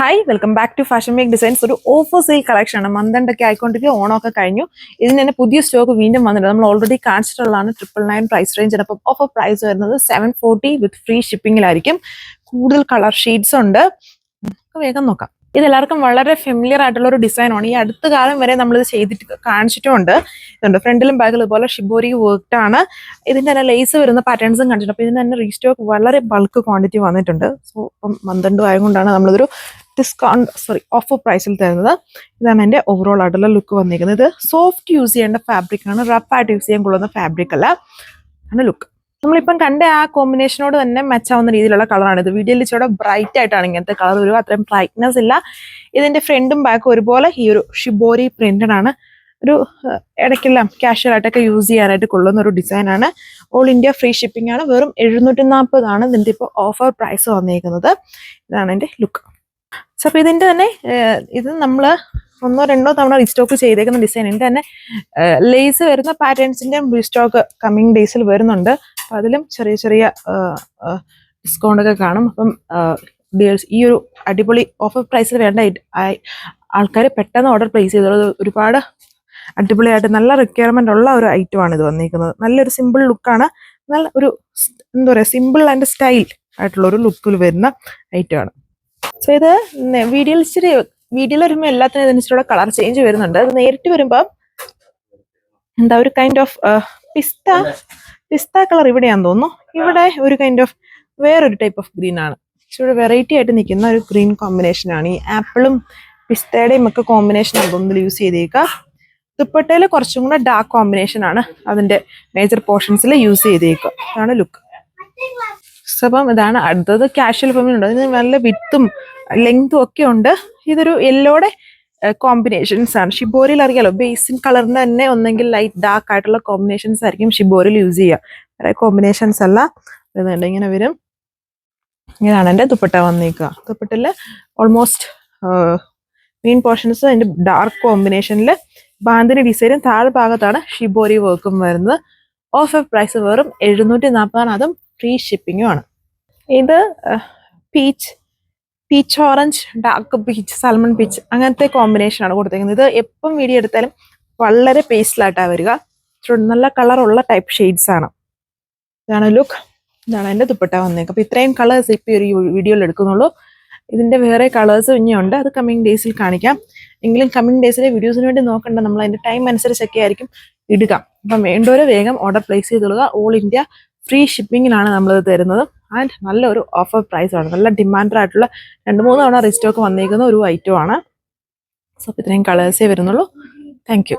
Hi welcome back to fashion make designs. ഒരു offer sale collection ആണ്. Month ആയിക്കൊണ്ടിരിക്കുക, ഓണമൊക്കെ കഴിഞ്ഞു. ഇതിന് തന്നെ പുതിയ സ്റ്റോക്ക് വീണ്ടും വന്നിട്ടുണ്ട്. നമ്മൾ ഓൾറെഡി കാണിച്ചിട്ടുള്ളതാണ് 999 പ്രൈസ് റേഞ്ച്. അപ്പം ഓഫർ പ്രൈസ് വരുന്നത് 740 വിത്ത് ഫ്രീ ഷിപ്പിംഗിലായിരിക്കും. കൂടുതൽ കളർ ഷെയ്ഡ്സ് ഉണ്ട്. വേഗം നോക്കാം. ഇതെല്ലാവർക്കും വളരെ ഫെമിലിയർ ആയിട്ടുള്ള ഒരു ഡിസൈനാണ്. ഈ അടുത്ത കാലം വരെ നമ്മളിത് ചെയ്തിട്ട് കാണിച്ചിട്ടുണ്ട്. ഇതുണ്ട് ഫ്രണ്ടിലും ബാക്കിലും ഇതുപോലെ ഷിബോരി വർക്ക്ഡ് ആണ്. ഇതിന്റെ തന്നെ ലേസ് വരുന്ന പാറ്റേൺസും കണ്ടിട്ടുണ്ട്. അപ്പൊ ഇതിന് തന്നെ റീസ്റ്റോക്ക് വളരെ ബൾക്ക് ക്വാണ്ടിറ്റി വന്നിട്ടുണ്ട്. സോ ഇപ്പം മന്ത് ആയതുകൊണ്ടാണ് നമ്മളിതൊരു ഓഫർ പ്രൈസിൽ തരുന്നത്. ഇതാണ് എൻ്റെ ഓവറോൾ ആയിട്ടുള്ള ലുക്ക് വന്നിരിക്കുന്നത്. ഇത് സോഫ്റ്റ് യൂസ് ചെയ്യേണ്ട ഫാബ്രിക് ആണ്, റഫായിട്ട് യൂസ് ചെയ്യാൻ കൊള്ളുന്ന ഫാബ്രിക് അല്ല. ആണ് ലുക്ക്. നമ്മളിപ്പം കണ്ട ആ കോമ്പിനേഷനോട് തന്നെ മെച്ചാവുന്ന രീതിയിലുള്ള കളറാണ് ഇത്. വീഡിയോയിൽ ഇച്ചിരി ബ്രൈറ്റ് ആയിട്ടാണ് ഇങ്ങനത്തെ കളർ വരിക. അത്രയും ബ്രൈറ്റ്നെസ് ഇല്ല. ഇതിന്റെ ഫ്രണ്ടും ബാക്കും ഒരുപോലെ ഈ ഒരു ഷിബോരി പ്രിന്റഡ് ആണ്. ഒരു ഇടയ്ക്കെല്ലാം കാഷ്വൽ ആയിട്ടൊക്കെ യൂസ് ചെയ്യാനായിട്ട് കൊള്ളുന്ന ഒരു ഡിസൈനാണ്. ഓൾ ഇന്ത്യ ഫ്രീ ഷിപ്പിംഗ് ആണ്. വെറും 740 ഇതിന്റെ ഇപ്പോൾ ഓഫർ പ്രൈസ് വന്നിരിക്കുന്നത്. ഇതാണ് എൻ്റെ ലുക്ക്. സോ അപ്പോൾ ഇതിന്റെ തന്നെ ഇത് നമ്മൾ 1-2 തവണ റീസ്റ്റോക്ക് ചെയ്തേക്കുന്ന ഡിസൈൻ. ഇതിന്റെ തന്നെ ലേസ് വരുന്ന പാറ്റേൺസിന്റെ റീസ്റ്റോക്ക് കമ്മിങ് ഡേയ്സിൽ വരുന്നുണ്ട്. അപ്പം അതിലും ചെറിയ ചെറിയ ഡിസ്കൗണ്ട് ഒക്കെ കാണും. അപ്പം ഈ ഒരു അടിപൊളി ഓഫർ പ്രൈസിൽ വേണ്ട ആൾക്കാർ പെട്ടെന്ന് ഓർഡർ പ്ലേസ് ചെയ്തത്. ഒരുപാട് അടിപൊളിയായിട്ട് നല്ല റിക്വയർമെന്റ് ഉള്ള ഒരു ഐറ്റമാണ് ഇത് വന്നിരിക്കുന്നത്. നല്ലൊരു സിമ്പിൾ ലുക്കാണ്. നല്ല ഒരു എന്താ പറയുക, സിമ്പിൾ ആൻഡ് സ്റ്റൈൽ ആയിട്ടുള്ള ഒരു ലുക്കിൽ വരുന്ന ഐറ്റമാണ്. സോ ഇത് വീഡിയോയിൽ വരുമ്പോൾ എല്ലാത്തിനും ഇതിനൂടെ കളർ ചേഞ്ച് വരുന്നുണ്ട്. അത് നേരിട്ട് വരുമ്പോൾ എന്താ ഒരു കൈൻഡ് ഓഫ് പിസ്ത കളർ ഇവിടെയാന്ന് തോന്നുന്നു. ഇവിടെ ഒരു കൈൻഡ് ഓഫ് വേറൊരു ടൈപ്പ് ഓഫ് ഗ്രീൻ ആണ്. ഇച്ചിരി വെറൈറ്റി ആയിട്ട് നിൽക്കുന്ന ഒരു ഗ്രീൻ കോമ്പിനേഷൻ ആണ്. ഈ ആപ്പിളും പിസ്തയുടെയും ഒക്കെ കോമ്പിനേഷൻ ആകുമ്പോൾ യൂസ് ചെയ്തേക്കുക. ദുപ്പട്ടയിൽ കുറച്ചും കൂടെ ഡാർക്ക് കോമ്പിനേഷൻ ആണ് അതിന്റെ മേജർ പോർഷൻസിൽ യൂസ് ചെയ്തേക്കുക. ഇതാണ് ലുക്ക്. അപ്പം ഇതാണ് അടുത്തത്. കാഷ്വൽ ഫോമിലുണ്ട്. അതിന് നല്ല വിത്തും ലെങ്തും ഒക്കെ ഉണ്ട്. ഇതൊരു യെല്ലോടെ കോമ്പിനേഷൻസ് ആണ്. ഷിബോരിയിൽ അറിയാലോ, ബേസിൻ കളറിന് തന്നെ ഒന്നെങ്കിൽ ലൈറ്റ് ഡാർക്ക് ആയിട്ടുള്ള കോമ്പിനേഷൻസ് ആയിരിക്കും ഷിബോരിയിൽ യൂസ് ചെയ്യുക. വേറെ കോമ്പിനേഷൻസ് അല്ല. ഇതുണ്ട്, ഇങ്ങനെ വരും. ഇങ്ങനെയാണ് എൻ്റെ ദുപ്പട്ട വന്നേക്കുക. ദുപ്പട്ടയിൽ ഓൾമോസ്റ്റ് മെയിൻ പോർഷൻസ് അതിൻ്റെ ഡാർക്ക് കോമ്പിനേഷനിൽ ബാന്തിന് ഡിസൈനും താഴെ ഭാഗത്താണ് ഷിബോരി വർക്കും വരുന്നത്. ഓഫർ പ്രൈസ് വെറും 740. അതും ഫ്രീ ഷിപ്പിങ്ങും ആണ്. ഇത് peach orange, dark peach, salmon peach അങ്ങനത്തെ കോമ്പിനേഷൻ ആണ് കൊടുത്തേക്കുന്നത്. ഇത് എപ്പം വീഡിയോ എടുത്താലും വളരെ പേസ്റ്റലായിട്ടാണ് വരിക. നല്ല കളറുള്ള ടൈപ്പ് ഷെയ്ഡ്സ് ആണ്. ഇതാണ് ലുക്ക്. ഇതാണ് എൻ്റെ ദുപ്പട്ട വന്നേക്കുക. അപ്പോൾ ഇത്രയും കളേഴ്സ് ഇപ്പോൾ ഒരു വീഡിയോയിൽ എടുക്കുന്നുള്ളൂ. ഇതിൻ്റെ വേറെ കളേഴ്സും ഇനിയുണ്ട്. അത് കമ്മിങ് ഡേയ്സിൽ കാണിക്കാം. എങ്കിലും കമ്മിങ് ഡേയ്സിലെ വീഡിയോസിന് വേണ്ടി നോക്കണ്ട, നമ്മൾ അതിൻ്റെ ടൈം അനുസരിച്ചൊക്കെ ആയിരിക്കും ഇടുക. അപ്പം വേണ്ടവരെ വേഗം ഓർഡർ പ്ലേസ് ചെയ്തുകൊള്ളുക. ഓൾ ഇന്ത്യ ഫ്രീ ഷിപ്പിങ്ങിനാണ് നമ്മളിത് തരുന്നത്. ആൻഡ് നല്ലൊരു ഓഫർ പ്രൈസ് ആണ്. നല്ല ഡിമാൻഡ് ആയിട്ടുള്ള 2-3 തവണ റീസ്റ്റോക്ക് വന്നിരിക്കുന്ന ഒരു ഐറ്റം ആണ്. സോ ഇത്രയും കളേഴ്സേ വരുന്നുള്ളൂ. Thank you.